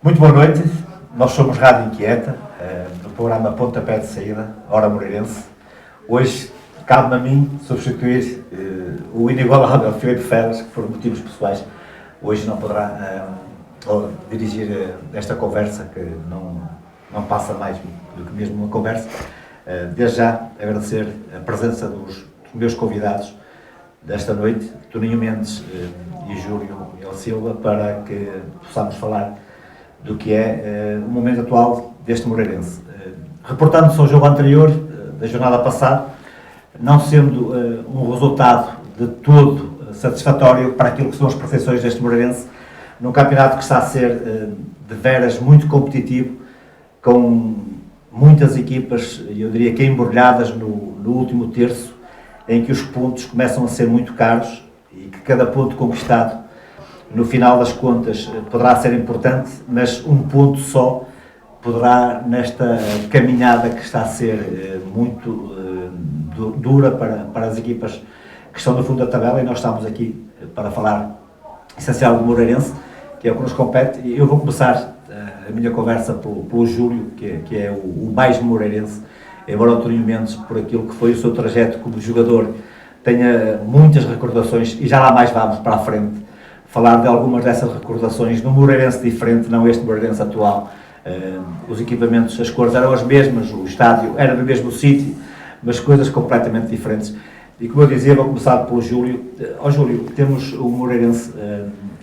Muito boa noite, nós somos Rádio Inquieta, no programa Pontapé de Saída, Hora Moreirense. Hoje cabe-me a mim substituir o inigualável Filipe Feras, que por motivos pessoais hoje não poderá dirigir esta conversa, que não passa mais do que mesmo uma conversa. Desde já agradecer a presença dos meus convidados desta noite, Toninho Mendes e Júlio Silva, para que possamos falar do que é o momento atual deste Moreirense. Reportando-se ao jogo anterior, da jornada passada, não sendo um resultado de todo satisfatório para aquilo que são as perfeições deste Moreirense, num campeonato que está a ser de veras muito competitivo, com muitas equipas, eu diria que embrulhadas no último terço, em que os pontos começam a ser muito caros e que cada ponto conquistado, no final das contas, poderá ser importante, mas um ponto só poderá, nesta caminhada que está a ser muito dura para as equipas que estão no fundo da tabela, e nós estamos aqui para falar essencial do Moreirense, que é o que nos compete. E eu vou começar a minha conversa pelo Júlio, que é o mais moreirense, embora o Toninho Mendes, por aquilo que foi o seu trajeto como jogador, tenha muitas recordações, e já lá mais vamos para a frente, falar de algumas dessas recordações num Moreirense diferente, não este Moreirense atual. Os equipamentos, as cores eram as mesmas, o estádio era no mesmo sítio, mas coisas completamente diferentes. E como eu dizia, vou começar pelo Júlio. Júlio, temos o Moreirense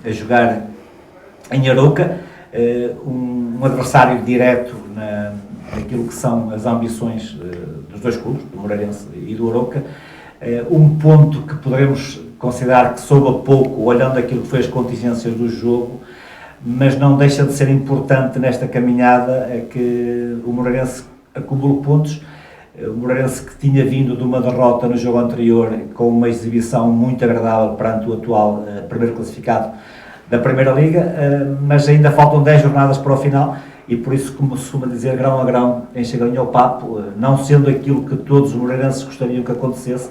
a jogar em Arouca, um adversário direto naquilo que são as ambições dos dois clubes, do Moreirense e do Arouca. Um ponto que poderemos considerar que soube pouco, olhando aquilo que foi as contingências do jogo, mas não deixa de ser importante nesta caminhada, é que o Moreirense acumula pontos. O Moreirense, que tinha vindo de uma derrota no jogo anterior, com uma exibição muito agradável perante o atual primeiro classificado da Primeira Liga, mas ainda faltam 10 jornadas para o final, e por isso, como se costuma dizer, grão a grão enche a galinha ao papo, não sendo aquilo que todos os moreirenses gostariam que acontecesse,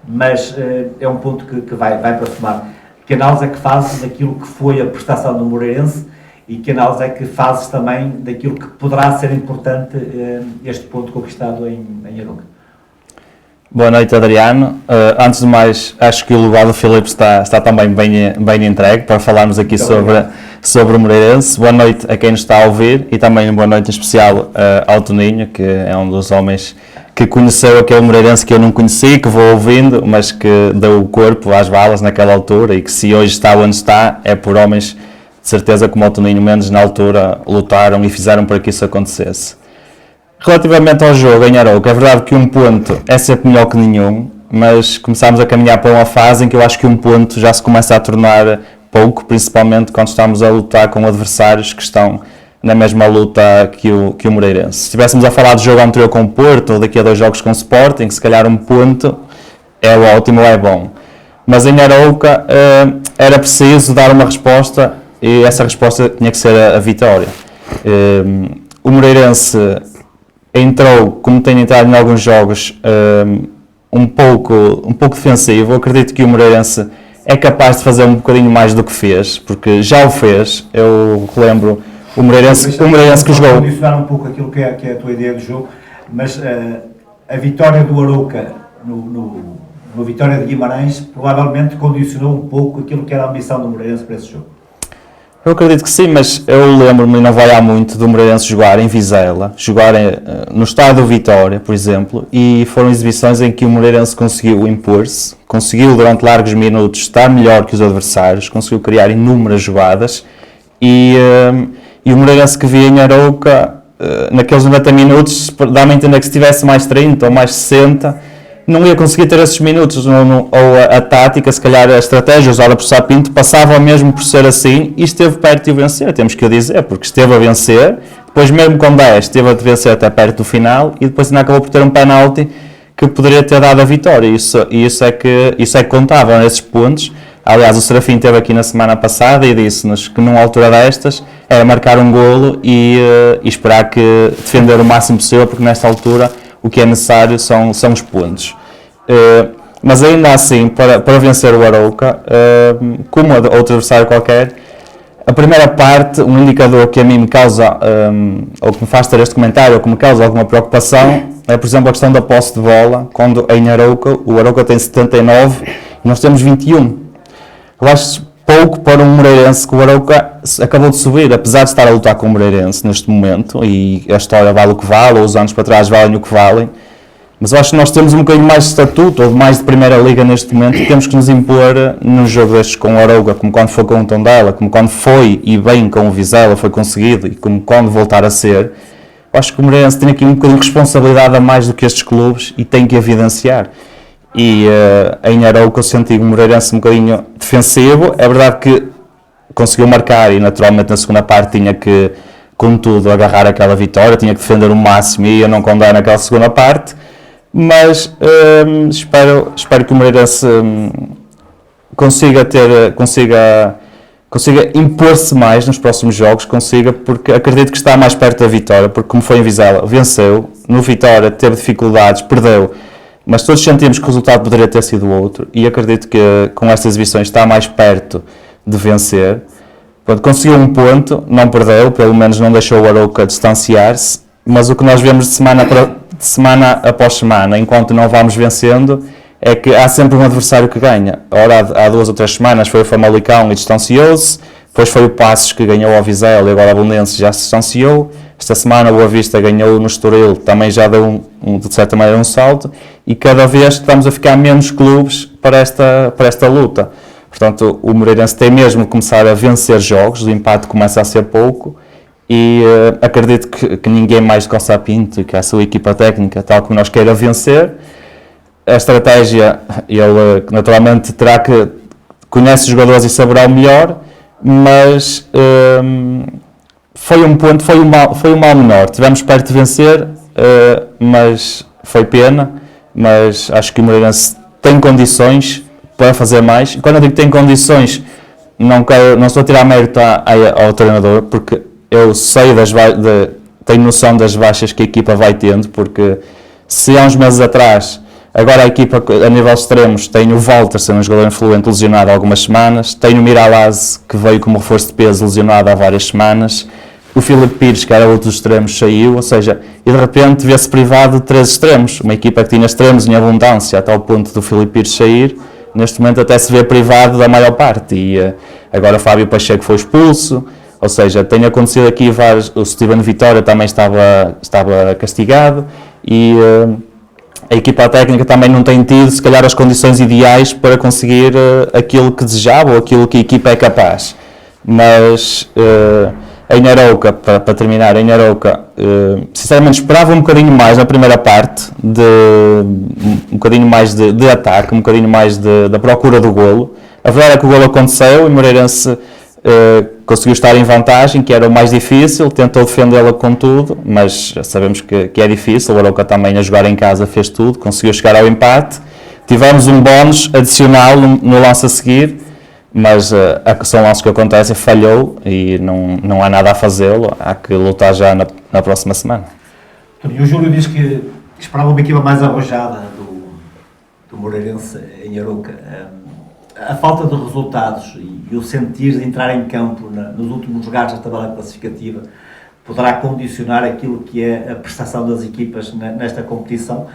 mas é um ponto que vai para somar. Que análise é que fazes daquilo que foi a prestação do Moreirense, e que análise é que fazes também daquilo que poderá ser importante este ponto conquistado em Arouca? Boa noite, Adriano. Antes de mais, acho que o lugar do Filipe está também bem entregue para falarmos aqui sobre o Moreirense. Boa noite a quem nos está a ouvir, e também boa noite em especial ao Toninho, que é um dos homens que conheceu aquele Moreirense que eu não conheci, que vou ouvindo, mas que deu o corpo às balas naquela altura, e que se hoje está onde está é por homens, de certeza, como o Toninho Mendes, na altura lutaram e fizeram para que isso acontecesse. Relativamente ao jogo em Arouca, é verdade que um ponto é sempre melhor que nenhum, mas começámos a caminhar para uma fase em que eu acho que um ponto já se começa a tornar pouco, principalmente quando estamos a lutar com adversários que estão na mesma luta que o Moreirense. Se estivéssemos a falar do jogo anterior com o Porto, ou daqui a 2 jogos com o Sporting, se calhar um ponto é ótimo, é bom. Mas em Arouca era preciso dar uma resposta, e essa resposta tinha que ser a vitória. O Moreirense entrou, como tem entrado em alguns jogos, um pouco defensivo. Eu acredito que o Moreirense é capaz de fazer um bocadinho mais do que fez, porque já o fez. Eu relembro o Moreirense que jogou. Condicionar um pouco aquilo que é a tua ideia do jogo, mas a vitória do Arouca no Vitória de Guimarães provavelmente condicionou um pouco aquilo que era a ambição do Moreirense para esse jogo. Eu acredito que sim, mas eu lembro-me, e não vai há muito, do Moreirense jogar em Vizela, jogar no estádio do Vitória, por exemplo, e foram exibições em que o Moreirense conseguiu impor-se, conseguiu durante largos minutos estar melhor que os adversários, conseguiu criar inúmeras jogadas, e o Moreirense que via em Arouca, naqueles 90 minutos, dá-me a entender que se tivesse mais 30 ou mais 60, não ia conseguir ter esses minutos, ou a tática, se calhar a estratégia usada por Sapinto, passava mesmo por ser assim, e esteve perto de o vencer, temos que o dizer, porque esteve a vencer, depois mesmo com 10 esteve a vencer até perto do final, e depois ainda acabou por ter um penalti que poderia ter dado a vitória, e isso é que contava nesses pontos. Aliás, o Serafim esteve aqui na semana passada e disse-nos que numa altura destas era marcar um golo e esperar que defender o máximo possível, porque nesta altura o que é necessário são os pontos. Mas ainda assim, para vencer o Arouca, como outro adversário qualquer, A primeira parte, um indicador que a mim me causa, ou que me faz ter este comentário, ou que me causa alguma preocupação, é, por exemplo, a questão da posse de bola, quando em Arouca, o Arouca tem 79 e nós temos 21. Eu acho pouco para um Moreirense, que o Arouca acabou de subir, apesar de estar a lutar com o Moreirense neste momento, e a história vale o que vale, ou os anos para trás valem o que valem, mas eu acho que nós temos um bocadinho mais de estatuto, ou mais de Primeira Liga neste momento, e temos que nos impor num jogo destes com o Arouca, como quando foi com o Tondela, como quando foi e bem com o Vizela foi conseguido, e como quando voltar a ser. Eu acho que o Moreirense tem aqui um bocadinho de responsabilidade a mais do que estes clubes e tem que evidenciar. E em Arouca eu senti o Moreirense um bocadinho defensivo. É verdade que conseguiu marcar e naturalmente na segunda parte tinha que, contudo, agarrar aquela vitória, tinha que defender o máximo e eu não condeno aquela segunda parte. Mas espero que o Moreirense consiga impor-se mais nos próximos jogos, porque acredito que está mais perto da vitória, porque como foi em Vizela, venceu, no Vitória teve dificuldades, perdeu, mas todos sentimos que o resultado poderia ter sido outro, e acredito que com estas exibições está mais perto de vencer. Conseguiu um ponto, não perdeu, pelo menos não deixou o Arouca distanciar-se, mas o que nós vemos de semana após semana, enquanto não vamos vencendo, é que há sempre um adversário que ganha. Ora, há 2 ou 3 semanas foi o Famalicão e distanciou-se, depois foi o Passos que ganhou ao Vizela e agora a Belenenses já se distanciou. Esta semana o Boa Vista ganhou no Estoril, também já deu de certa maneira um salto, e cada vez estamos a ficar menos clubes para esta luta. Portanto, o Moreirense tem mesmo que começar a vencer jogos, o empate começa a ser pouco, e acredito que ninguém mais do que o Sapinto e que a sua equipa técnica, tal como nós, queira vencer. A estratégia, ele naturalmente terá que conhece os jogadores e saberá o melhor, mas foi um mal menor. Tivemos perto de vencer, mas foi pena. Mas acho que o Moreirense tem condições para fazer mais. E quando eu digo que tem condições, não estou a tirar mérito ao treinador, porque eu sei tenho noção das baixas que a equipa vai tendo, porque se há uns meses atrás, agora a equipa a nível extremos tem o Walter, sendo um jogador influente, lesionado há algumas semanas, tem o Miralaz, que veio como reforço de peso, lesionado há várias semanas, o Filipe Pires, que era outro dos extremos, saiu, ou seja, e de repente vê-se privado de 3 extremos, uma equipa que tinha extremos em abundância, até ao ponto do Filipe Pires sair, neste momento até se vê privado da maior parte, e agora o Fábio Pacheco foi expulso, ou seja, tem acontecido aqui vários, o Steven Vitória também estava castigado, e a equipa técnica também não tem tido, se calhar, as condições ideais para conseguir aquilo que desejava ou aquilo que a equipa é capaz. Mas em Arouca, para terminar, em Arouca, sinceramente esperava um bocadinho mais na primeira parte, um bocadinho mais de ataque, um bocadinho mais da procura do golo. A verdade é que o golo aconteceu e o Moreirense conseguiu estar em vantagem, que era o mais difícil, tentou defendê-la com tudo, mas sabemos que é difícil. O Arouca também, a jogar em casa, fez tudo, conseguiu chegar ao empate. Tivemos um bónus adicional no lance a seguir, mas são lances que acontecem, falhou e não há nada a fazê-lo, há que lutar já na próxima semana. E o Júlio diz que esperava uma equipa mais arrojada do Moreirense em Arouca. A falta de resultados e o sentir de entrar em campo nos últimos lugares da tabela classificativa poderá condicionar aquilo que é a prestação das equipas nesta competição,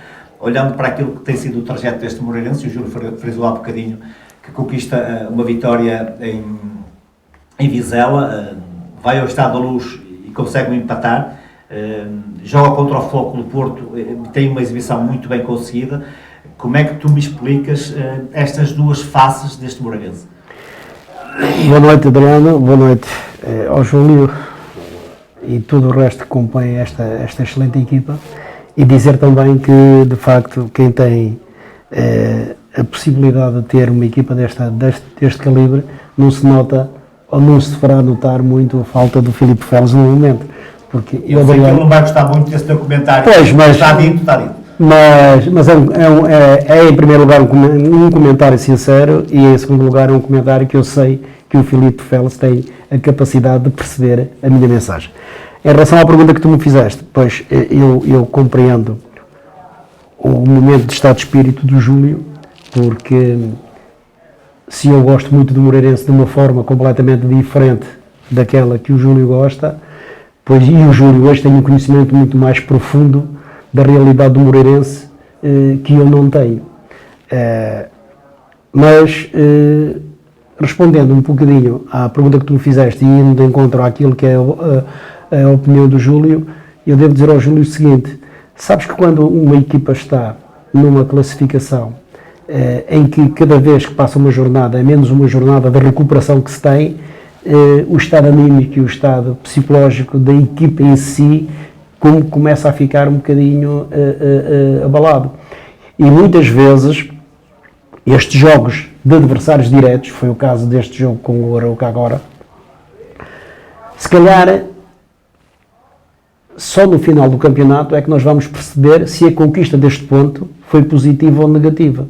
olhando para aquilo que tem sido o trajeto deste Moreirense. O Júlio frisou há bocadinho que conquista uma vitória em Vizela, vai ao Estado da Luz e consegue empatar, joga contra o Flóculo do Porto, tem uma exibição muito bem conseguida. Como é que tu me explicas estas duas faces deste Moreirense? Boa noite, Adriano, boa noite ao Júlio e todo o resto que compõe esta excelente equipa, e dizer também que, de facto, quem tem a possibilidade de ter uma equipa deste calibre, não se nota ou não se fará notar muito a falta do Filipe Feles no momento. Porque eu sei que ele não vai gostar muito desse teu comentário, pois, mas está dito. Mas é em primeiro lugar um comentário sincero, e em segundo lugar é um comentário que eu sei que o Filipe Feles tem a capacidade de perceber a minha mensagem. Em relação à pergunta que tu me fizeste, pois eu compreendo o momento de estado de espírito do Júlio, porque se eu gosto muito do Moreirense de uma forma completamente diferente daquela que o Júlio gosta, pois, e o Júlio hoje tem um conhecimento muito mais profundo da realidade do Moreirense que eu não tenho. Mas, respondendo um bocadinho à pergunta que tu me fizeste e indo de encontro àquilo que é a opinião do Júlio, eu devo dizer ao Júlio o seguinte: sabes que quando uma equipa está numa classificação em que cada vez que passa uma jornada é menos uma jornada de recuperação que se tem, o estado anímico e o estado psicológico da equipa em si como começa a ficar um bocadinho abalado. E muitas vezes estes jogos de adversários diretos, foi o caso deste jogo com o Arouca agora, se calhar só no final do campeonato é que nós vamos perceber se a conquista deste ponto foi positiva ou negativa,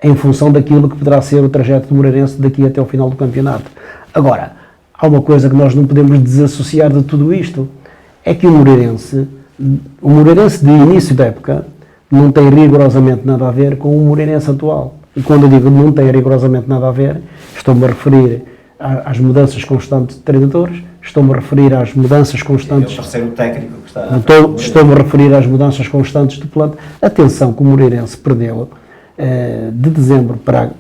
em função daquilo que poderá ser o trajeto do Moreirense daqui até o final do campeonato. Agora, há uma coisa que nós não podemos desassociar de tudo isto, é que o Moreirense de início da época não tem rigorosamente nada a ver com o Moreirense atual. E quando eu digo não tem rigorosamente nada a ver, estou-me a referir às mudanças constantes de treinadores, estou-me a referir às mudanças constantes... É o terceiro técnico que está... Estou-me a referir às mudanças constantes de plano. Atenção que o Moreirense perdeu de dezembro para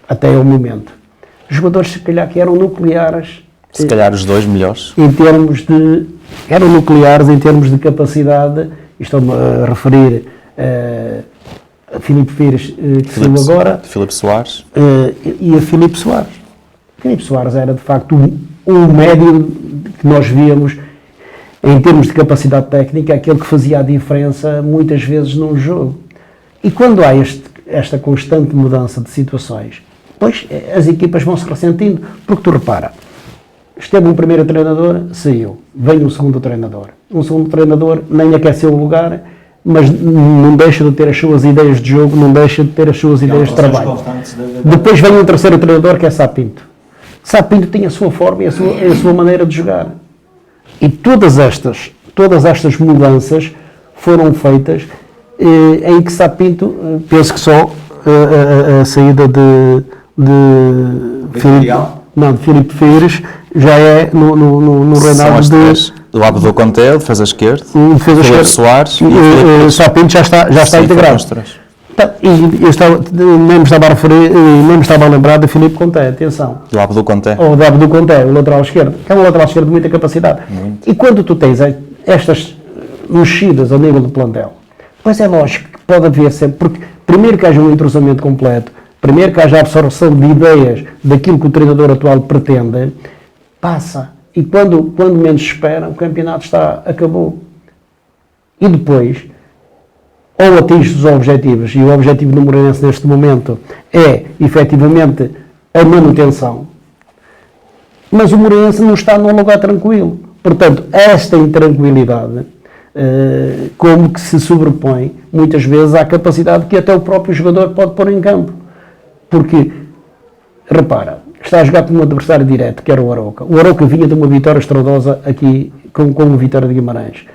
até ao momento. Jogadores, se calhar, que eram nucleares... Se calhar os dois melhores. Eram nucleares em termos de capacidade, estou-me a referir a Filipe Pires, que saiu agora, Filipe Soares. E a Filipe Soares. Filipe Soares era, de facto, um médio que nós víamos, em termos de capacidade técnica, aquele que fazia a diferença, muitas vezes, num jogo. E quando há esta constante mudança de situações, pois as equipas vão se ressentindo, porque tu repara, esteve um primeiro treinador, saiu, vem um segundo treinador. Um segundo treinador nem aqueceu o lugar, mas não deixa de ter as suas ideias de jogo, não deixa de ter as suas ideias de trabalho. Depois vem um terceiro treinador, que é Sá Pinto. Sá Pinto tem a sua forma e a sua maneira de jogar. E todas estas mudanças foram feitas em que Sá Pinto, penso que só a saída de Filipe Pires já é no reinado do Abdul Conte, defesa esquerda, Filipe Soares e Sá Pinto já está integrado. E eu nem me estava a lembrar de Filipe Conte, atenção. Do Abdul Conte. Ou do Abdul Conte, o lateral esquerdo, que é um lateral esquerdo de muita capacidade. Muito. E quando tu tens estas mexidas ao nível do plantel, pois é lógico que pode haver sempre, porque primeiro que haja um entrosamento completo, primeiro que haja a absorção de ideias daquilo que o treinador atual pretende, passa. E quando menos se espera, o campeonato acabou. E depois, ou atinge os objetivos, e o objetivo do Moreirense neste momento é, efetivamente, a manutenção, mas o Moreirense não está num lugar tranquilo. Portanto, esta intranquilidade como que se sobrepõe, muitas vezes, à capacidade que até o próprio jogador pode pôr em campo. Porque, repara, está a jogar com um adversário direto, que era o Arouca. O Arouca vinha de uma vitória estrondosa aqui com o Vitória de Guimarães.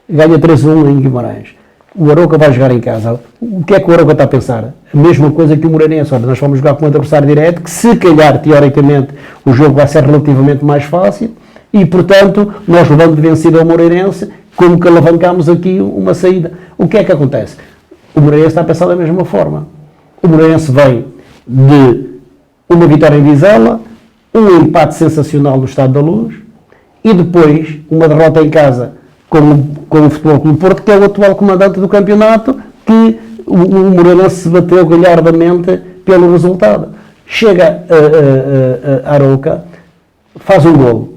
Ganha 3-1 em Guimarães. O Arouca vai jogar em casa. O que é que o Arouca está a pensar? A mesma coisa que o Moreirense. Olha, nós vamos jogar com um adversário direto, que se calhar, teoricamente, o jogo vai ser relativamente mais fácil e, portanto, nós levando de vencido ao Moreirense, como que alavancamos aqui uma saída. O que é que acontece? O Moreirense está a pensar da mesma forma. O Moreirense vem de uma vitória em Vizela, um empate sensacional no Estádio da Luz e depois uma derrota em casa com o Futebol Clube Porto, que é o atual comandante do campeonato, que o Moreirense se bateu galhardamente pelo resultado. Chega a Arouca, faz um golo.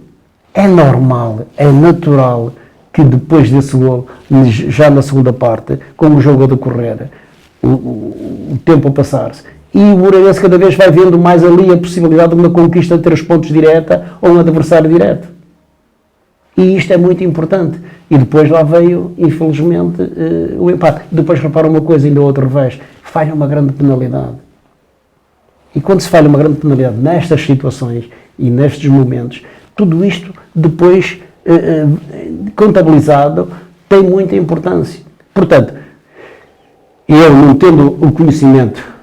É normal, é natural que depois desse golo, já na segunda parte, com o jogo a decorrer, o tempo a passar-se, e o Moreirense cada vez vai vendo mais ali a possibilidade de uma conquista de 3 pontos direta ou um adversário direto. E isto é muito importante. E depois lá veio, infelizmente, o empate. Depois repara uma coisa, ainda outro revés, falha uma grande penalidade. E quando se falha uma grande penalidade nestas situações e nestes momentos, tudo isto depois contabilizado tem muita importância. Portanto, eu não tendo o conhecimento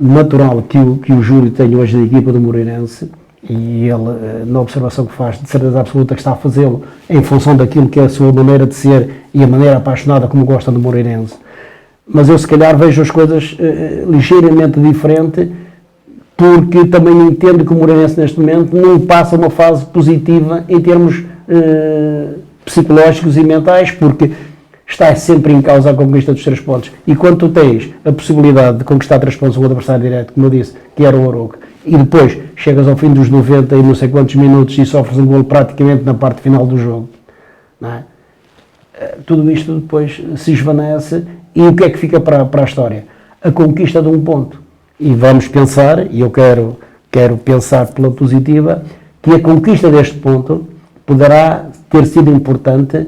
natural que o Júlio tem hoje da equipa do Moreirense, e ele, na observação que faz, de certeza absoluta que está a fazê-lo em função daquilo que é a sua maneira de ser e a maneira apaixonada como gosta do Moreirense. Mas eu se calhar vejo as coisas ligeiramente diferente, porque também entendo que o Moreirense neste momento não passa uma fase positiva em termos psicológicos e mentais, porque está sempre em causa a conquista dos 3 pontos. E quando tu tens a possibilidade de conquistar 3 pontos com o adversário direto, como eu disse, que era o Arouca, e depois chegas ao fim dos 90 e não sei quantos minutos e sofres um golo praticamente na parte final do jogo, não é? Tudo isto depois se esvanece, e o que é que fica para a história? A conquista de um ponto. E vamos pensar, e eu quero pensar pela positiva, que a conquista deste ponto poderá ter sido importante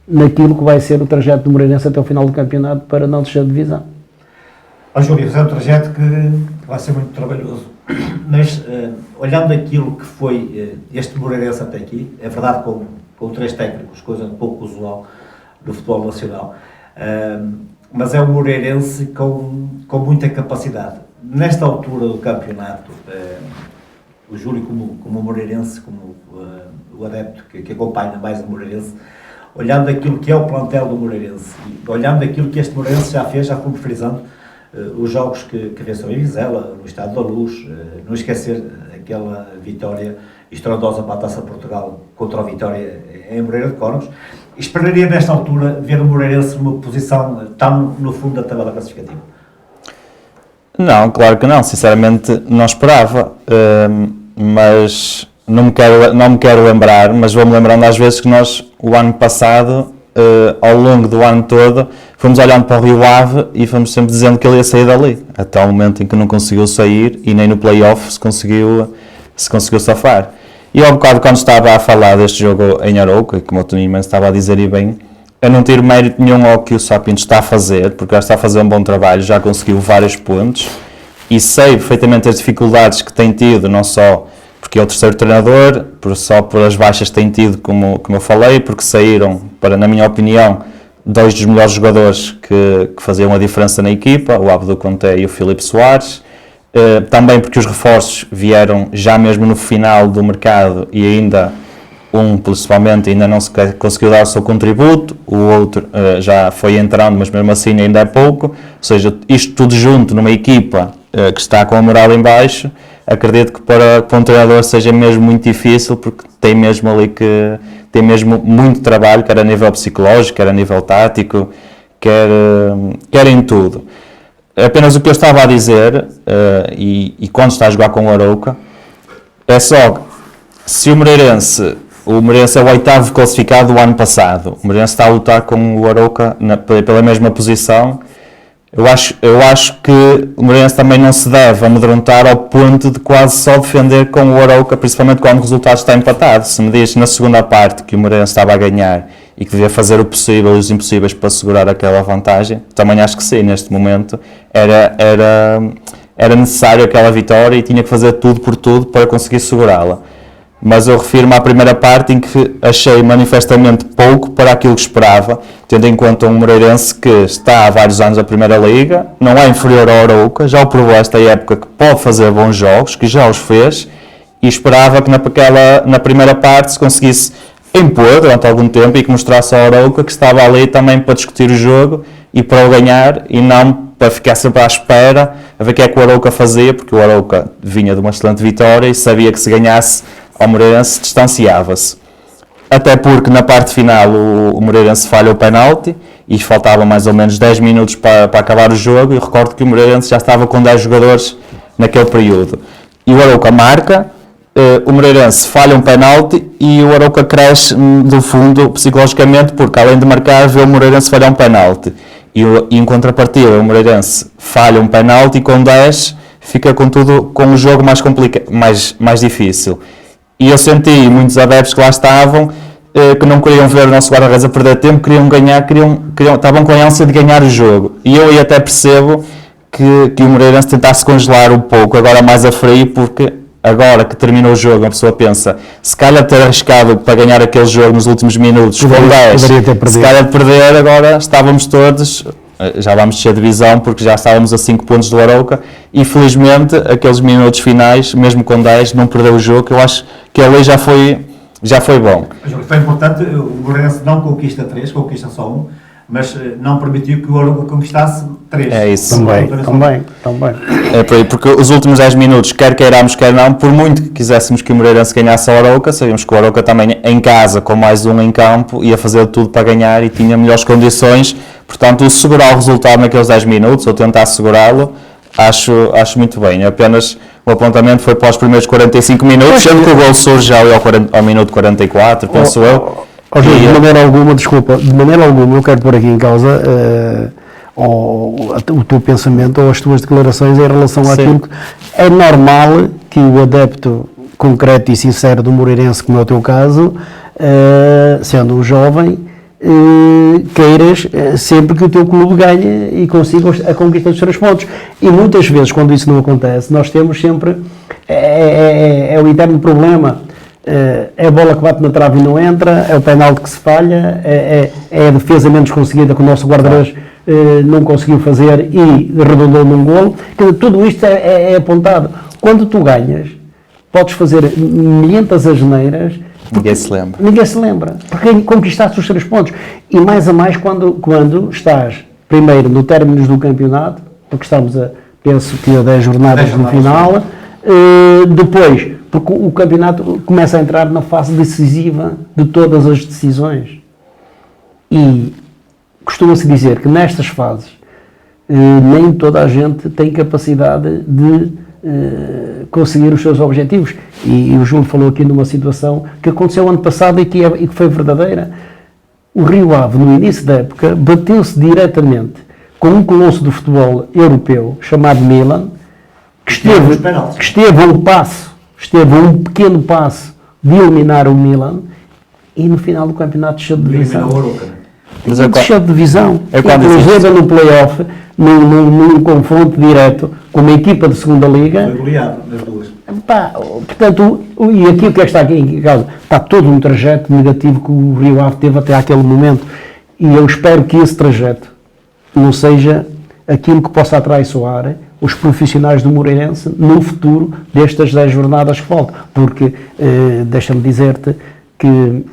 naquilo que vai ser o trajeto do Moreirense até o final do campeonato para não descer de divisão. Júlio, é um trajeto que vai ser muito trabalhoso, mas olhando aquilo que foi este Moreirense até aqui, é verdade com 3 técnicos, coisa pouco usual do futebol nacional, mas é um Moreirense com muita capacidade. Nesta altura do campeonato, o Júlio como Moreirense, como o adepto que acompanha mais o Moreirense, olhando aquilo que é o plantel do Moreirense, olhando aquilo que este Moreirense já fez, já fomos frisando, os jogos que venceu em Vizela, no Estádio da Luz, não esquecer aquela vitória estrondosa para a Taça de Portugal contra a Vitória em Moreira de Cónegos. Esperaria nesta altura ver o Moreirense numa posição tão no fundo da tabela classificativa? Não, claro que não, sinceramente não esperava, mas não me quero lembrar, mas vou-me lembrando às vezes que nós, o ano passado, ao longo do ano todo, fomos olhando para o Rio Ave e fomos sempre dizendo que ele ia sair dali, até o momento em que não conseguiu sair e nem no play-off se conseguiu safar. E ao bocado, quando estava a falar deste jogo em Arouca, como o Toninho estava a dizer e bem, eu não tiro mérito nenhum ao que o Sá Pinto está a fazer, porque já está a fazer um bom trabalho, já conseguiu vários pontos, e sei perfeitamente as dificuldades que tem tido, não só porque é o terceiro treinador, só por as baixas que tem tido, como eu falei, porque saíram, na minha opinião, 2 dos melhores jogadores que faziam a diferença na equipa, o Abdul Conté e o Filipe Soares, também porque os reforços vieram já mesmo no final do mercado e ainda principalmente ainda não se conseguiu dar o seu contributo, o outro já foi entrando, mas mesmo assim ainda é pouco, ou seja, isto tudo junto numa equipa que está com a moral em baixo, acredito que para um treinador seja mesmo muito difícil, porque tem mesmo muito trabalho, quer a nível psicológico, quer a nível tático, quer em tudo. Apenas o que eu estava a dizer, e quando está a jogar com o Arouca, é só, se o Moreirense é o 8º classificado do ano passado, o Moreirense está a lutar com o Arouca pela mesma posição, eu acho que o Moreirense também não se deve amedrontar ao ponto de quase só defender com o Arouca, principalmente quando o resultado está empatado. Se me diz na segunda parte que o Moreirense estava a ganhar e que devia fazer o possível e os impossíveis para segurar aquela vantagem, também acho que sim, neste momento era necessário aquela vitória e tinha que fazer tudo por tudo para conseguir segurá-la. Mas eu refiro-me à primeira parte em que achei manifestamente pouco para aquilo que esperava, tendo em conta um Moreirense que está há vários anos na Primeira Liga, não é inferior ao Arouca, já o provou esta época que pode fazer bons jogos, que já os fez, e esperava que na primeira parte se conseguisse impor durante algum tempo e que mostrasse ao Arouca que estava ali também para discutir o jogo e para o ganhar, e não para ficar sempre à espera a ver o que é que o Arouca fazia, porque o Arouca vinha de uma excelente vitória e sabia que se ganhasse ao Moreirense distanciava-se. Até porque na parte final o Moreirense falha o penalti e faltavam mais ou menos 10 minutos para acabar o jogo, e recordo que o Moreirense já estava com 10 jogadores naquele período. E o Arouca marca, o Moreirense falha um penalti e o Arouca cresce do fundo psicologicamente, porque além de marcar vê o Moreirense falhar um penalti. E em contrapartida o Moreirense falha um penalti e com 10 fica com o jogo mais difícil. E eu senti muitos adeptos que lá estavam que não queriam ver o nosso guarda-redes a perder tempo, queriam ganhar, estavam com a ânsia de ganhar o jogo. E eu aí até percebo que o Moreirense tentasse congelar um pouco, agora mais a frio, porque agora que terminou o jogo, a pessoa pensa, se calhar ter arriscado para ganhar aquele jogo nos últimos minutos, com 10, se calhar de perder, agora estávamos todos já vamos descer de divisão porque já estávamos a 5 pontos do Arouca e felizmente aqueles minutos finais, mesmo com 10, não perdeu o jogo, que eu acho que ali já foi bom. Mas o que foi importante, o Moreirense não conquista 3, conquista só 1, mas não permitiu que o Arouca conquistasse 3. É isso. Também. É por aí, porque os últimos 10 minutos, quer queiramos, quer não, por muito que quiséssemos que o Moreirense ganhasse ao Arouca, sabíamos que o Arouca também em casa, com mais um em campo, ia fazer tudo para ganhar e tinha melhores condições, portanto, segurar o resultado naqueles 10 minutos, ou tentar segurá-lo, acho muito bem. Apenas o apontamento foi para os primeiros 45 minutos, sendo que o gol surge já ao minuto 44, penso eu. De maneira alguma, eu quero pôr aqui em causa o teu pensamento ou as tuas declarações em relação àquilo que é normal que o adepto concreto e sincero do Moreirense, como é o teu caso, sendo um jovem, queiras sempre que o teu clube ganhe e consiga a conquista dos 3 pontos. E muitas vezes, quando isso não acontece, nós temos sempre, é o eterno problema. É a bola que bate na trave e não entra, é o penalti que se falha, é a defesa menos conseguida que o nosso guarda-redes não conseguiu fazer e redondou num golo. Tudo isto é apontado. Quando tu ganhas, podes fazer milhentas asneiras. Ninguém se lembra. Porque conquistaste os 3 pontos. E mais a mais quando estás, primeiro, no término do campeonato, porque estamos penso que a 10 jornadas no final, depois, porque o campeonato começa a entrar na fase decisiva de todas as decisões. E costuma-se dizer que nestas fases nem toda a gente tem capacidade de conseguir os seus objetivos. E o João falou aqui numa situação que aconteceu ano passado e que foi verdadeira. O Rio Ave, no início da época, bateu-se diretamente com um colosso do futebol europeu chamado Milan, que esteve a um pequeno passo de eliminar o Milan e no final do campeonato desceu de divisão. Desceu de divisão. Inclusive no play-off, num confronto direto com uma equipa de segunda liga. Foi goleado nas duas. Portanto, e aqui o que é que está aqui em causa? Está todo um trajeto negativo que o Rio Ave teve até aquele momento. E eu espero que esse trajeto não seja aquilo que possa atraiçoar os profissionais do Moreirense no futuro destas 10 jornadas que faltam. Porque, deixa-me dizer-te que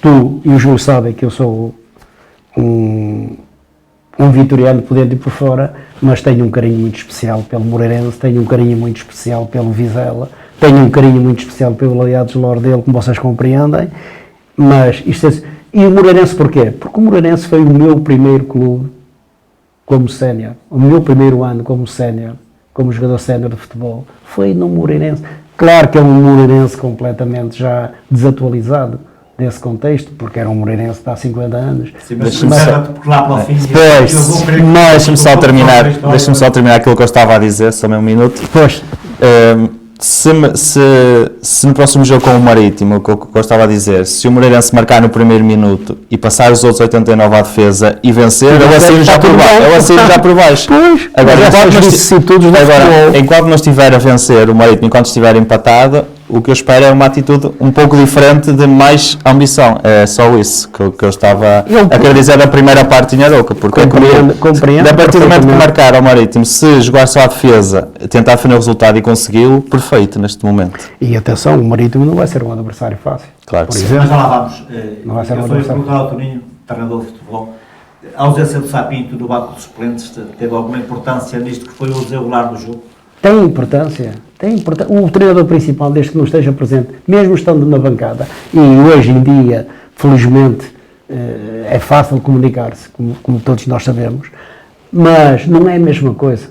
tu e o João sabem que eu sou um vitoriano por dentro e por fora, mas tenho um carinho muito especial pelo Moreirense, tenho um carinho muito especial pelo Vizela, tenho um carinho muito especial pelo Aliados Lordelo, como vocês compreendem, mas e o Moreirense porquê? Porque o Moreirense foi o meu primeiro clube como sénior, o meu primeiro ano como sénior, como jogador sénior de futebol, foi no Moreirense. Claro que é um Moreirense completamente já desatualizado desse contexto, porque era um Moreirense de há 50 anos. Sim, deixa-me só terminar aquilo que eu estava a dizer, só meio minuto. Pois. Se no próximo jogo com o Marítimo, o que eu estava a dizer, se o Moreirense marcar no primeiro minuto e passar os outros 89 à defesa e vencer, eu assino já por baixo. Pois. Agora, enquanto não estiver a vencer o Marítimo, enquanto estiver empatado, o que eu espero é uma atitude um pouco diferente de mais ambição. É só isso que eu estava a querer dizer da primeira parte em Arouca, porque compreendo, a partir do momento que marcar ao Marítimo, se jogar só a defesa, tentar defender o resultado e consegui-lo, perfeito neste momento. E atenção, o Marítimo não vai ser um adversário fácil. Claro que sim. Mas já lá vamos. Não vai ser um eu adversário. perguntar ao Toninho, treinador de futebol, a ausência do Sapinto do banco dos suplentes teve alguma importância nisto que foi o desenrolar do jogo? Tem importância. O treinador principal, desde que não esteja presente, mesmo estando na bancada, e hoje em dia, felizmente, é fácil comunicar-se, como todos nós sabemos, mas não é a mesma coisa.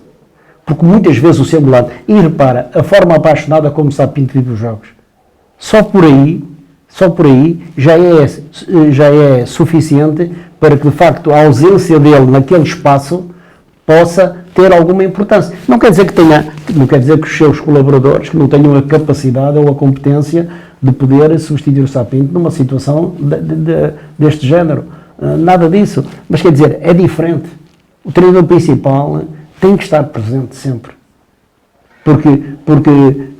Porque muitas vezes o seu lado, e repara, a forma apaixonada como Sapinto vive os jogos, só por aí já é suficiente para que, de facto, a ausência dele naquele espaço possa ter alguma importância. Não quer dizer que os seus colaboradores não tenham a capacidade ou a competência de poder substituir o Sapinto numa situação deste género. Nada disso. Mas quer dizer, é diferente. O treinador principal tem que estar presente sempre. Porque tem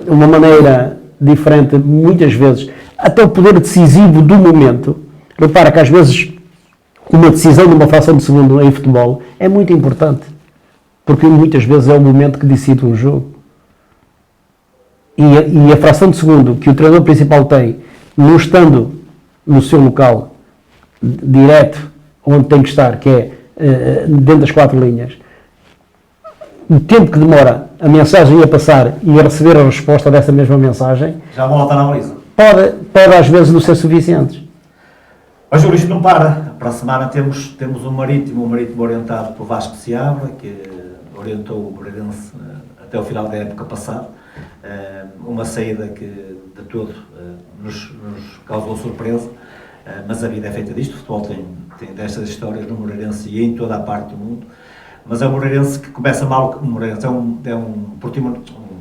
uma maneira diferente, muitas vezes, até o poder decisivo do momento. Repara que às vezes uma decisão de uma fração de segundo em futebol é muito importante, porque muitas vezes é o momento que decide um jogo. E a fração de segundo que o treinador principal tem, não estando no seu local direto, onde tem que estar, que é dentro das 4 linhas, o tempo que demora a mensagem a passar e a receber a resposta dessa mesma mensagem, Já vão voltar na baliza. pode às vezes não ser suficiente. Mas Júlio, isto não para. Para a semana temos um Marítimo orientado por Vasco Seabra, que orientou o Moreirense até o final da época passada. Uma saída que de todo nos causou surpresa, mas a vida é feita disto. O futebol tem destas histórias no Moreirense e em toda a parte do mundo. Mas é o Moreirense que começa mal, é um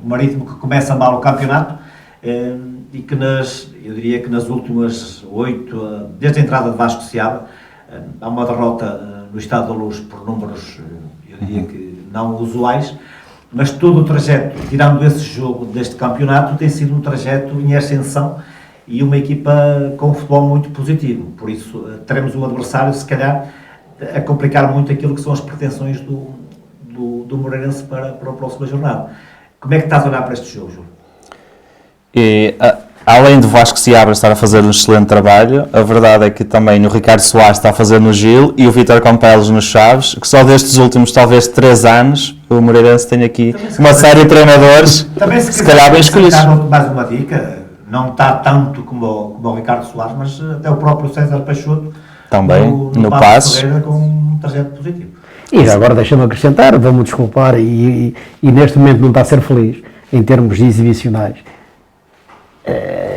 Marítimo que começa mal o campeonato e que eu diria que nas últimas 8, desde a entrada de Vasco Seabra, há uma derrota no Estado da Luz por números, eu diria que não usuais, mas todo o trajeto, tirando esse jogo deste campeonato, tem sido um trajeto em ascensão e uma equipa com um futebol muito positivo. Por isso, teremos um adversário, se calhar, a complicar muito aquilo que são as pretensões do Moreirense para a próxima jornada. Como é que estás a olhar para este jogo, Júlio? E, além do Vasco Seabra estar a fazer um excelente trabalho, a verdade é que também o Ricardo Soares está a fazer no Gil e o Vítor Campelos nos Chaves, que só destes últimos talvez 3 anos o Moreirense tem aqui uma série de treinadores, também se calhar bem escolhidos. Mais uma dica, não está tanto como o Ricardo Soares, mas até o próprio César Peixoto também, no Passos, com um trajeto positivo. E já agora deixa-me acrescentar, vou-me desculpar, e neste momento não está a ser feliz em termos exibicionais.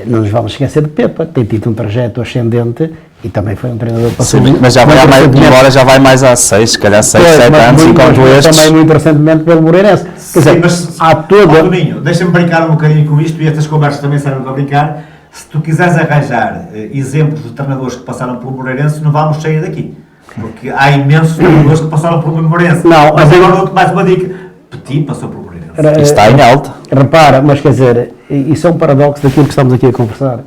Não nos vamos esquecer de Pepa, tem tido um trajeto ascendente e também foi um treinador para sim, mas já vai embora, já vai mais há 6, se calhar 6, 7 anos, enquanto estes. Também muito recentemente pelo Moreirense. Quer dizer, mas há toda... Dominho, deixa-me brincar um bocadinho com isto e estas conversas também servem para brincar. Se tu quiseres arranjar exemplos de treinadores que passaram pelo Moreirense, não vamos sair daqui. Porque há imensos treinadores que passaram pelo Moreirense. Não, mas agora dou-te mais uma dica. Petit passou pelo Moreirense. Está em alta. Repara, mas quer dizer, isso é um paradoxo daquilo que estamos aqui a conversar.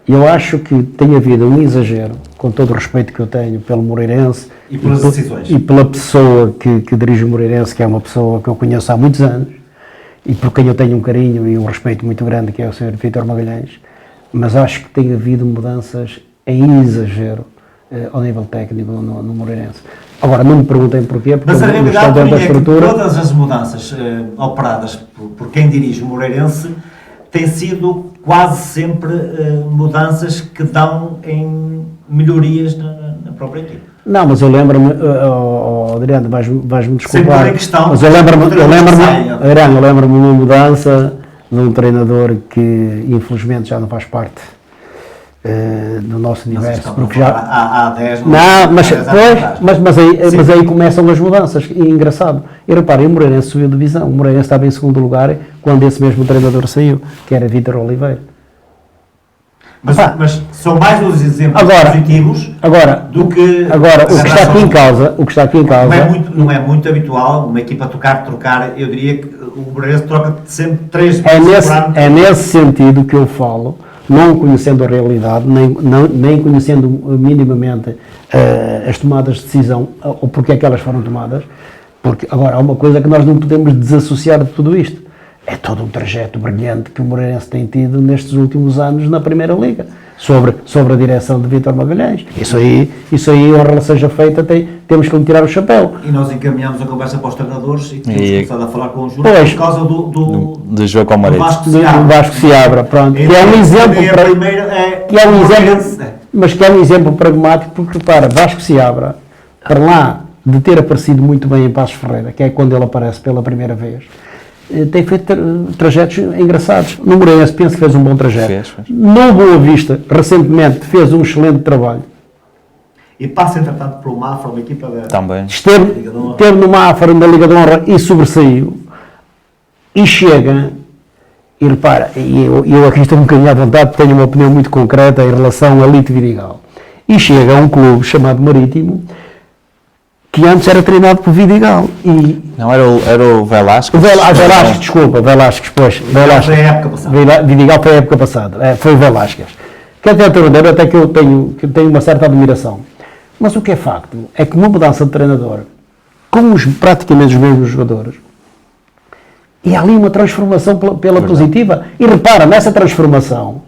Eu acho que tem havido um exagero, com todo o respeito que eu tenho pelo Moreirense e pelas decisões. E pela pessoa que dirige o Moreirense, que é uma pessoa que eu conheço há muitos anos e por quem eu tenho um carinho e um respeito muito grande, que é o Sr. Vítor Magalhães, mas acho que tem havido mudanças em exagero ao nível técnico no Moreirense. Agora, não me perguntem porquê, porque mas a realidade da é estrutura... que todas as mudanças operadas por quem dirige o Moreirense têm sido quase sempre mudanças que dão em melhorias na própria equipe. Não, mas eu lembro-me, Adriano, vais-me desculpar, questão, mas eu lembro-me de uma mudança de um treinador que infelizmente já não faz parte do nosso universo, porque já há 10 mas aí começam as mudanças, e engraçado. E reparem, o Moreirense subiu divisão, o Moreirense estava em segundo lugar quando esse mesmo treinador saiu, que era Vítor Oliveira. Mas são mais os exemplos positivos do que... Agora, o que está aqui em causa... Não é muito habitual uma equipa trocar, eu diria que o Moreirense troca sempre 3 vezes por ano. É nesse sentido que eu falo, não conhecendo a realidade, nem conhecendo minimamente as tomadas de decisão, ou porque é que elas foram tomadas, porque agora há uma coisa que nós não podemos desassociar de tudo isto. É todo um trajeto brilhante que o Moreirense tem tido nestes últimos anos na Primeira Liga, sobre a direção de Vítor Magalhães. Isso aí, honra seja feita, temos que lhe tirar o chapéu. E nós encaminhamos a conversa para os treinadores e temos começado a falar com o Júlio por causa do jogo com o Vasco Seabra, pronto. Que é um exemplo mas que é um exemplo pragmático, porque repara, Vasco Seabra, para lá de ter aparecido muito bem em Passos Ferreira, que é quando ele aparece pela primeira vez, tem feito trajetos engraçados. No Moreirense penso que fez um bom trajeto. Fez. No Boa Vista, recentemente, fez um excelente trabalho. E passa, entretanto, para o Mafra, uma equipa da... Também. Esteve no Mafra, na Liga de Honra, e sobressaiu. E chega, e repara, eu aqui estou um bocadinho à vontade, tenho uma opinião muito concreta em relação a Lito Vidigal. E chega a um clube chamado Marítimo, que antes era treinado por Vidigal. Não, era o Velasquez. Velasquez, desculpa, Velasquez, pois. Foi a época passada. Vidigal foi a época passada, foi o Velasquez. Que até o treinador, até que eu tenho uma certa admiração. Mas o que é facto é que uma mudança de treinador, com praticamente os mesmos jogadores, e há ali uma transformação pela positiva. E repara, nessa transformação,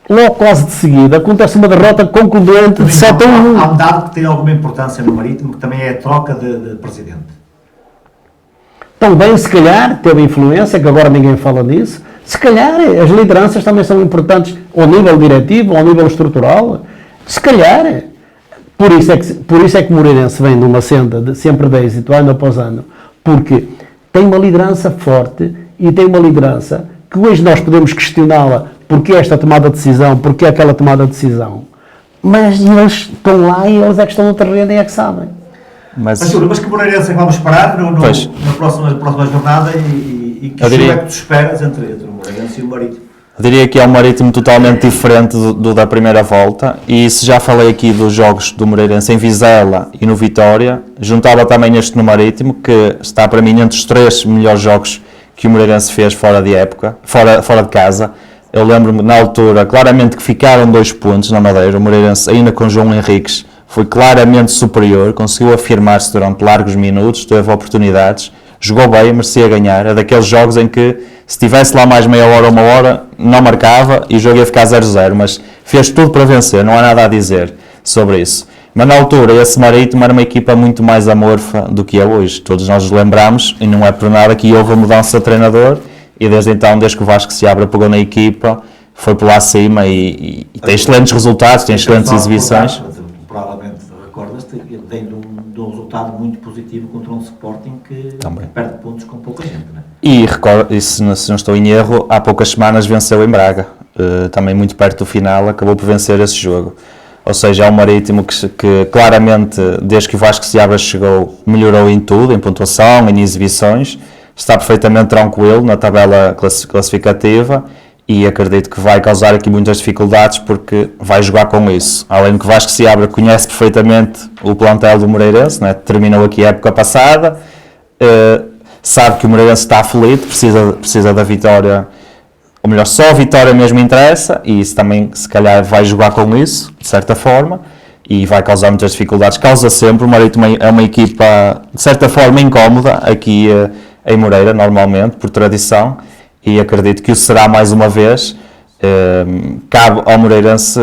logo quase de seguida, acontece uma derrota concludente de 7-1. Há um dado que tem alguma importância no Marítimo, que também é a troca de presidente. Também, se calhar, teve influência, que agora ninguém fala nisso. Se calhar, as lideranças também são importantes ao nível diretivo, ao nível estrutural. Se calhar. Por isso é que o Moreirense vem numa senda sempre de êxito, ano após ano. Porque tem uma liderança forte e tem uma liderança que hoje nós podemos questioná-la porque esta tomada de decisão, porque aquela tomada de decisão. Mas eles estão lá e eles é que estão no terreno e é que sabem. Mas que Moreirense é que vamos parar na próxima jornada e que jogo é que tu esperas entre o Moreirense e o Marítimo? Eu diria que é um Marítimo totalmente diferente do da primeira volta, e se já falei aqui dos jogos do Moreirense em Vizela e no Vitória, juntava também este no Marítimo, que está para mim entre os 3 melhores jogos que o Moreirense fez fora de época, fora de casa. Eu lembro-me na altura, claramente, que ficaram 2 pontos na Madeira. O Moreirense, ainda com João Henriques, foi claramente superior, conseguiu afirmar-se durante largos minutos, teve oportunidades, jogou bem, merecia ganhar. É daqueles jogos em que, se estivesse lá mais meia hora ou uma hora, não marcava e o jogo ia ficar 0-0, mas fez tudo para vencer, não há nada a dizer sobre isso. Mas na altura, esse Marítimo era uma equipa muito mais amorfa do que é hoje. Todos nós nos lembramos, e não é por nada que houve a mudança de treinador, e desde então, desde que o Vasco Seabra pegou na equipa, foi por lá acima e tem excelentes resultados, tem excelentes exibições. Provavelmente recordas-te, ele vem de um resultado muito positivo contra um Sporting que perde pontos com pouca gente, não é? E se não estou em erro, há poucas semanas venceu em Braga, também muito perto do final, acabou por vencer esse jogo. Ou seja, é um Marítimo que claramente, desde que o Vasco Seabra chegou, melhorou em tudo, em pontuação, em exibições, está perfeitamente tranquilo na tabela classificativa, e acredito que vai causar aqui muitas dificuldades porque vai jogar com isso. Além de que o Vasco Seabra conhece perfeitamente o plantel do Moreirense, né? Terminou aqui a época passada, sabe que o Moreirense está aflito, precisa da vitória, ou melhor, só a vitória mesmo interessa, e isso também se calhar vai jogar com isso, de certa forma, e vai causar muitas dificuldades. Causa sempre. O Marítimo é uma equipa, de certa forma, incómoda aqui em Moreira, normalmente, por tradição, e acredito que o será mais uma vez. Cabe ao Moreirense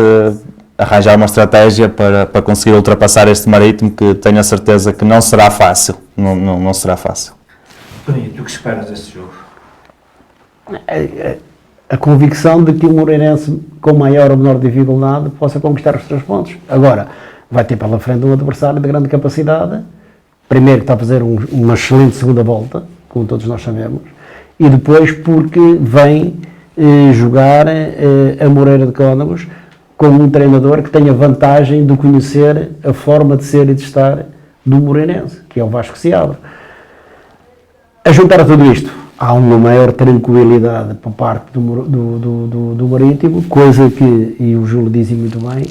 arranjar uma estratégia para conseguir ultrapassar este Marítimo, que tenho a certeza que não será fácil. Não será fácil. Toninho, tu que esperas deste jogo? A convicção de que o Moreirense, com maior ou menor dificuldade, possa conquistar os 3 pontos. Agora, vai ter pela frente um adversário de grande capacidade, primeiro que está a fazer uma excelente segunda volta, como todos nós sabemos, e depois porque vem jogar a Moreira de Cónegos com um treinador que tem a vantagem de conhecer a forma de ser e de estar do Moreirense, que é o Vasco Seabra. A juntar a tudo isto, há uma maior tranquilidade por parte do Marítimo, coisa que, e o Júlio dizia muito bem,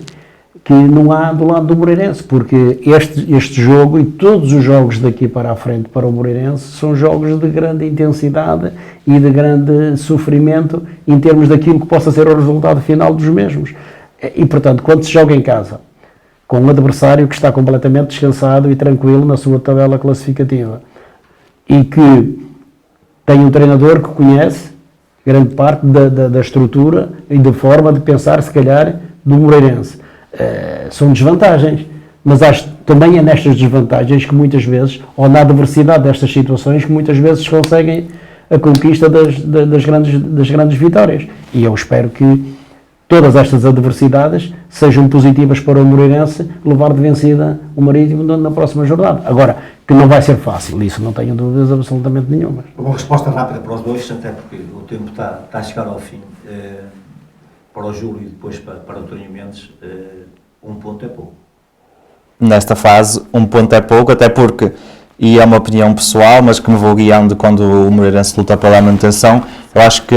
que não há do lado do Moreirense, porque este jogo e todos os jogos daqui para a frente para o Moreirense são jogos de grande intensidade e de grande sofrimento em termos daquilo que possa ser o resultado final dos mesmos. E, portanto, quando se joga em casa, com um adversário que está completamente descansado e tranquilo na sua tabela classificativa, e que tem um treinador que conhece grande parte da estrutura e da forma de pensar, se calhar, do Moreirense. São desvantagens, mas acho que também é nestas desvantagens que muitas vezes, ou na adversidade destas situações, que muitas vezes conseguem a conquista das grandes vitórias. E eu espero que todas estas adversidades sejam positivas para o Moreirense levar de vencida o Marítimo na próxima jornada. Agora, que não vai ser fácil, isso não tenho dúvidas absolutamente nenhuma. Uma resposta rápida para os dois, até porque o tempo está a chegar ao fim. Para o Júlio e depois para o Toninho Mendes, 1 ponto é pouco. Nesta fase, 1 ponto é pouco, até porque, e é uma opinião pessoal, mas que me vou guiando quando o Moreirense luta pela manutenção, eu acho que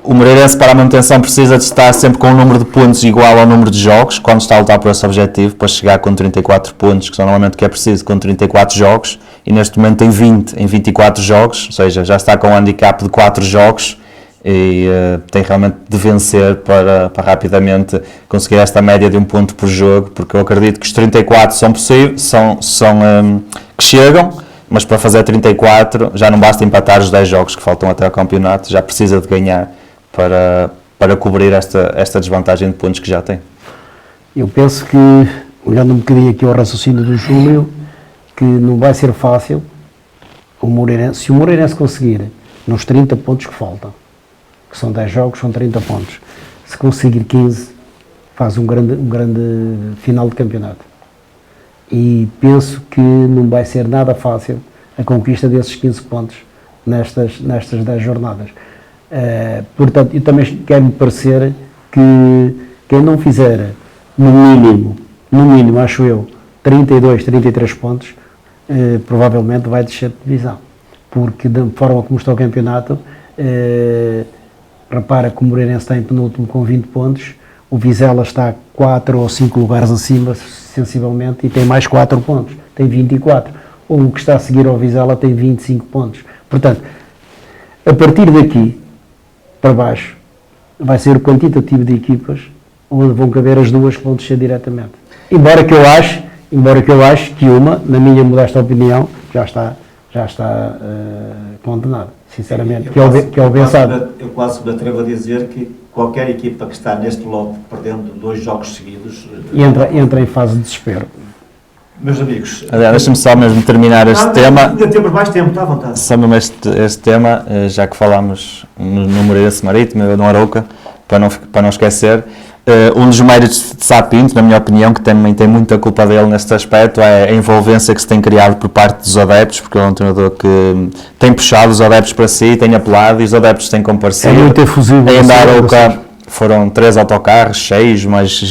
o Moreirense para a manutenção precisa de estar sempre com um número de pontos igual ao número de jogos, quando está a lutar por esse objetivo, para chegar com 34 pontos, que são normalmente o que é preciso, com 34 jogos, e neste momento tem 20 em 24 jogos, ou seja, já está com um handicap de 4 jogos, e tem realmente de vencer para rapidamente conseguir esta média de 1 ponto por jogo, porque eu acredito que os 34 são possíveis, que chegam, mas para fazer 34 já não basta empatar os 10 jogos que faltam até ao campeonato, já precisa de ganhar para cobrir esta desvantagem de pontos que já tem. Eu penso que, olhando um bocadinho aqui ao raciocínio do Júlio, que não vai ser fácil o Moreirense, se o Moreirense conseguir nos 30 pontos que faltam, que são 10 jogos, são 30 pontos, se conseguir 15, faz um grande final de campeonato. E penso que não vai ser nada fácil a conquista desses 15 pontos nestas 10 jornadas. Portanto, eu também quero-me parecer que quem não fizer, no mínimo, acho eu, 32, 33 pontos, provavelmente vai descer de divisão. Porque da forma como está o campeonato, repara que o Moreirense está em penúltimo com 20 pontos, o Vizela está 4 ou 5 lugares acima, sensivelmente, e tem mais 4 pontos, tem 24. Ou o que está a seguir ao Vizela tem 25 pontos. Portanto, a partir daqui para baixo, vai ser o quantitativo de equipas onde vão caber as duas que vão descer diretamente. Embora que eu ache que uma, na minha modesta opinião, já está condenada, sinceramente, que é o Bessado. Eu quase me atrevo a dizer que qualquer equipa que está neste lote, perdendo 2 jogos seguidos... Entra em fase de desespero. Meus amigos... Aliás, deixa-me só mesmo terminar este tema. Ainda temos mais tempo, está à vontade. Só mesmo este tema, já que falámos no Moreirense Marítimo, no Arouca, para não esquecer, um dos méritos de Sá Pinto, na minha opinião, que também tem muita culpa dele neste aspecto, é a envolvência que se tem criado por parte dos adeptos, porque é um treinador que tem puxado os adeptos para si, tem apelado e os adeptos têm comparecido. É muito efusivo. Em Arouca foram 3 autocarros cheios, mas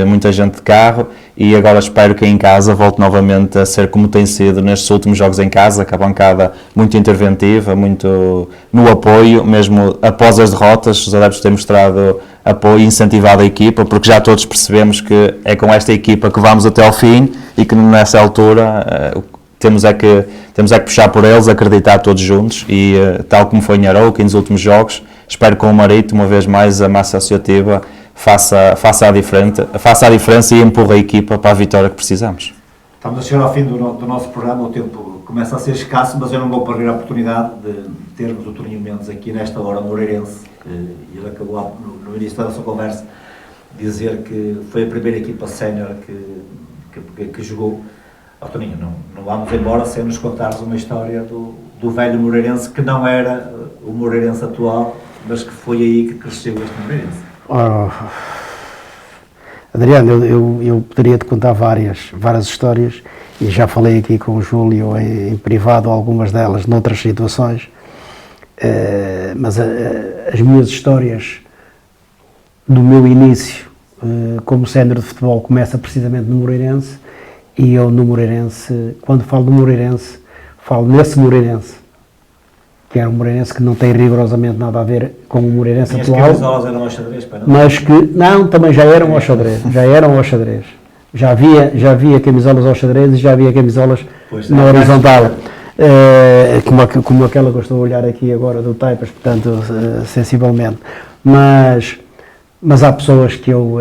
muita gente de carro, e agora espero que em casa volte novamente a ser como tem sido nestes últimos jogos em casa, com a bancada muito interventiva, muito no apoio, mesmo após as derrotas, os adeptos têm mostrado apoio e incentivado a equipa, porque já todos percebemos que é com esta equipa que vamos até ao fim e que nessa altura temos é que puxar por eles, acreditar todos juntos e tal como foi em Arouca nos últimos jogos, espero que com o Marítimo, uma vez mais, a massa associativa faça a diferença e empurre a equipa para a vitória que precisamos. Estamos a chegar ao fim do nosso programa, o tempo começa a ser escasso, mas eu não vou perder a oportunidade de termos o Toninho Mendes aqui nesta hora Moreirense. Ele acabou no início da nossa conversa dizer que foi a primeira equipa sénior que jogou. Toninho, não vamos embora sem nos contares uma história do velho Moreirense, que não era o Moreirense atual, mas que foi aí que cresceu este Moreirense. Adriano, eu poderia te contar várias histórias, e já falei aqui com o Júlio em privado algumas delas noutras situações, mas as minhas histórias do meu início como sénior de futebol começa precisamente no Moreirense, e eu no Moreirense, quando falo do Moreirense, falo nesse Moreirense, que era um Moreirense que não tem rigorosamente nada a ver com o Moreirense atual. As camisolas eram ao xadrez, para não? Mas que, não, também já eram ao xadrez, Já havia camisolas ao xadrez e já havia camisolas na horizontal. Como aquela que eu estou a olhar aqui agora do Taipas, portanto, sensivelmente. Mas há pessoas que eu,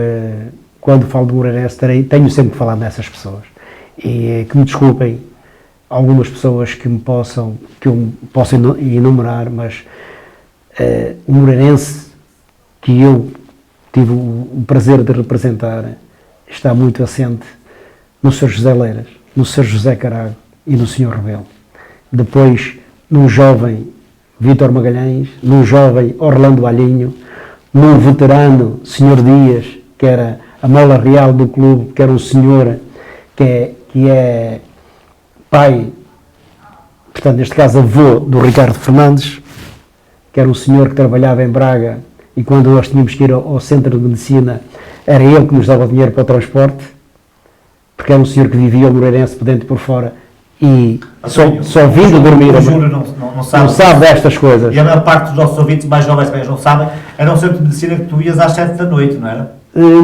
quando falo do Moreirense, tenho sempre que falar dessas pessoas. E que me desculpem algumas pessoas que eu possa enumerar, mas o Moreirense que eu tive o prazer de representar está muito assente no Sr. José Leiras, no Sr. José Carago e no Sr. Rebelo. Depois, num jovem Vítor Magalhães, num jovem Orlando Alhinho, num veterano Sr. Dias, que era a mola real do clube, que era um senhor que é pai, portanto, neste caso avô do Ricardo Fernandes, que era um senhor que trabalhava em Braga, e quando nós tínhamos que ir ao centro de medicina, era ele que nos dava dinheiro para o transporte, porque era um senhor que vivia o Moreirense por dentro e por fora, e só vindo dormir. O Júlio não sabe destas coisas. E a maior parte dos nossos ouvintes mais jovens também não sabem. Era um centro de medicina que tu ias às 7 da noite, não era? Eu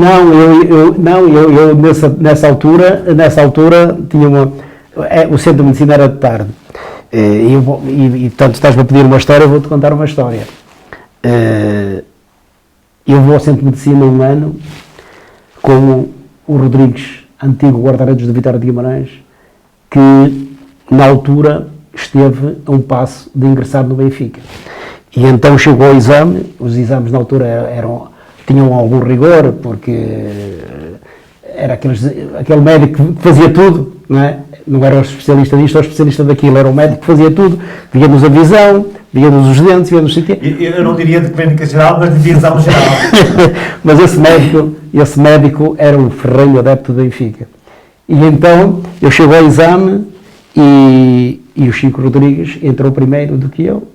nessa altura tinha o centro de medicina era de tarde. E portanto, estás-me a pedir uma história, eu vou-te contar uma história. eu vou ao Centro de Medicina um ano com o Rodrigues, antigo guarda-redes do Vitória de Guimarães, que na altura esteve a um passo de ingressar no Benfica. E então chegou ao exame, os exames na altura tinham algum rigor, porque era aquele médico que fazia tudo, não é? Não era o especialista disto ou o especialista daquilo, era o médico que fazia tudo, via-nos a visão, via-nos os dentes, via-nos o sítio. Eu não diria de clínica geral, mas de exame geral. Mas esse médico era um ferrenho adepto do Benfica. E então eu chego ao exame e o Chico Rodrigues entrou primeiro do que eu.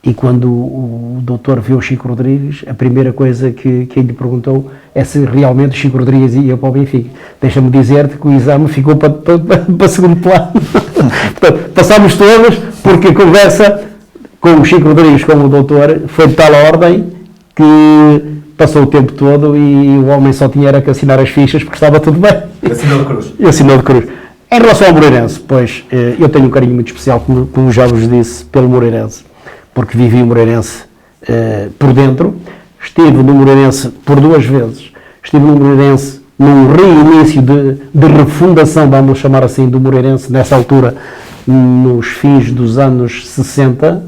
E quando o doutor viu o Chico Rodrigues, a primeira coisa que lhe perguntou é se realmente o Chico Rodrigues ia para o Benfica. Deixa-me dizer-te que o exame ficou para segundo plano. Portanto, passámos todos, porque a conversa com o Chico Rodrigues, com o doutor, foi de tal ordem que passou o tempo todo e o homem só tinha era que assinar as fichas porque estava tudo bem. E assinou de cruz. E assinou de cruz. Em relação ao Moreirense, pois, eu tenho um carinho muito especial, como já vos disse, pelo Moreirense, porque vivi o Moreirense por dentro. Estive no Moreirense por 2 vezes. Estive no Moreirense num reinício de refundação, vamos chamar assim, do Moreirense, nessa altura, nos fins dos anos 60,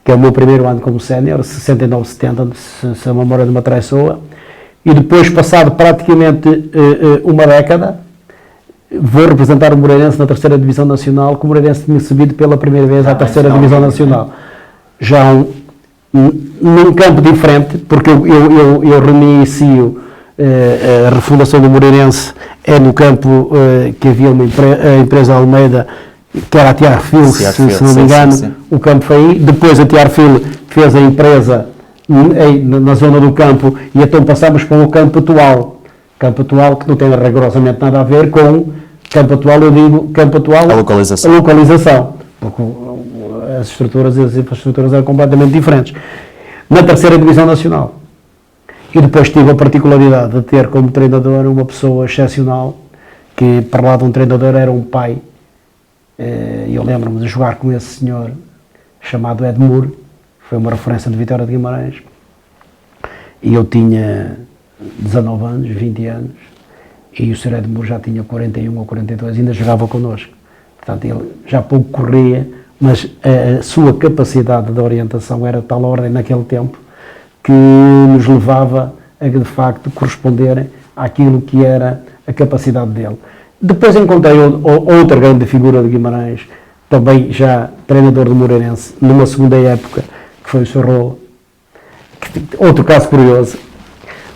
que é o meu primeiro ano como sénior, 69, 70, se a memória não me atraiçoa. E depois, passado praticamente uma década, vou representar o Moreirense na 3ª Divisão Nacional, que o Moreirense tinha subido pela primeira vez à 3ª Divisão Nacional. Já num campo diferente, porque eu reinicio a refundação do Moreirense é no campo que havia a empresa Almeida, que era a Tiarfil, se não me engano, sim. O campo foi aí. Depois a Tiarfil fez a empresa na zona do campo e então passámos para o campo atual. Campo atual que não tem rigorosamente nada a ver com campo atual, eu digo campo atual, a localização. Porque as estruturas e as infraestruturas eram completamente diferentes. Na 3ª Divisão Nacional. E depois tive a particularidade de ter como treinador uma pessoa excepcional, que para lá de um treinador era um pai. Eu lembro-me de jogar com esse senhor, chamado Ed Moore, foi uma referência de Vitória de Guimarães, e eu tinha 19 anos, 20 anos, e o Sr. Ed Moore já tinha 41 ou 42, ainda jogava connosco. Portanto, ele já pouco corria, mas a sua capacidade de orientação era de tal ordem naquele tempo que nos levava a, de facto, corresponder àquilo que era a capacidade dele. Depois encontrei outra grande figura de Guimarães, também já treinador do Moreirense, numa segunda época, que foi o Sr. Rola. Outro caso curioso,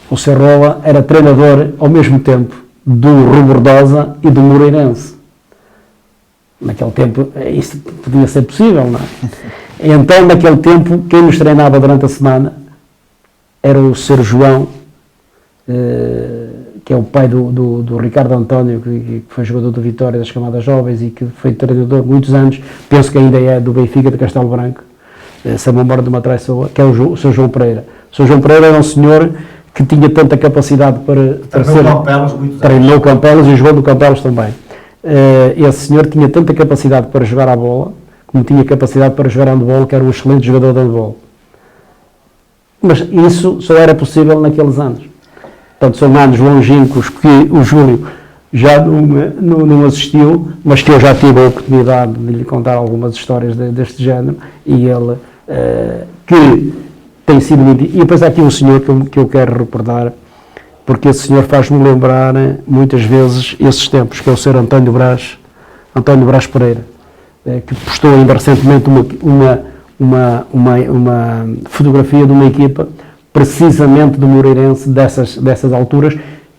o Sr. Rola era treinador ao mesmo tempo do Robordosa e do Moreirense. Naquele tempo isso podia ser possível, não é? Então, naquele tempo, quem nos treinava durante a semana era o Sr. João, que é o pai do Ricardo António, que foi jogador do Vitória das Camadas Jovens e que foi treinador muitos anos, penso que ainda é do Benfica de Castelo Branco, se a memória de uma traiçoa, que é o Sr. João Pereira. O Sr. João Pereira era um senhor que tinha tanta capacidade para ser... Treinou Campelos e jogou no Campelos também. Esse senhor tinha tanta capacidade para jogar a bola, como tinha capacidade para jogar handball, que era um excelente jogador de handball. Mas isso só era possível naqueles anos. Portanto, são anos longínquos que o Júlio já não assistiu, mas que eu já tive a oportunidade de lhe contar algumas histórias deste género, e ele, que tem sido muito... E depois há aqui um senhor que eu quero recordar, porque esse senhor faz-me lembrar muitas vezes esses tempos, que é o Sr. António Brás Pereira, que postou ainda recentemente uma fotografia de uma equipa, precisamente do Moreirense, dessas alturas,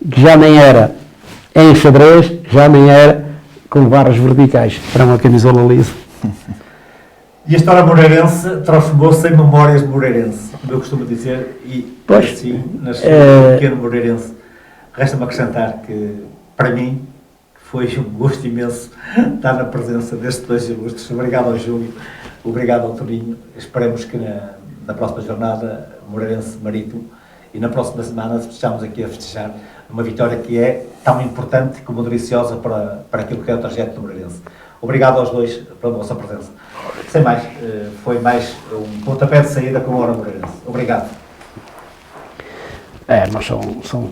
que já nem era em xadrez, já nem era com barras verticais, era uma camisola lisa. E a história moreirense transformou-se em memórias de Moreirense, como eu costumo dizer, e pois, assim nasceu um pequeno Moreirense. Resta-me acrescentar que, para mim, foi um gosto imenso estar na presença destes dois ilustres. Obrigado ao Júlio, obrigado ao Toninho. Esperemos que na próxima jornada Moreirense Marítimo e na próxima semana estejamos aqui a festejar uma vitória que é tão importante como deliciosa para aquilo que é o trajeto do Moreirense. Obrigado aos dois pela vossa presença. Sem mais, foi mais um pontapé de saída com a Hora Moreirense. Obrigado. Mas são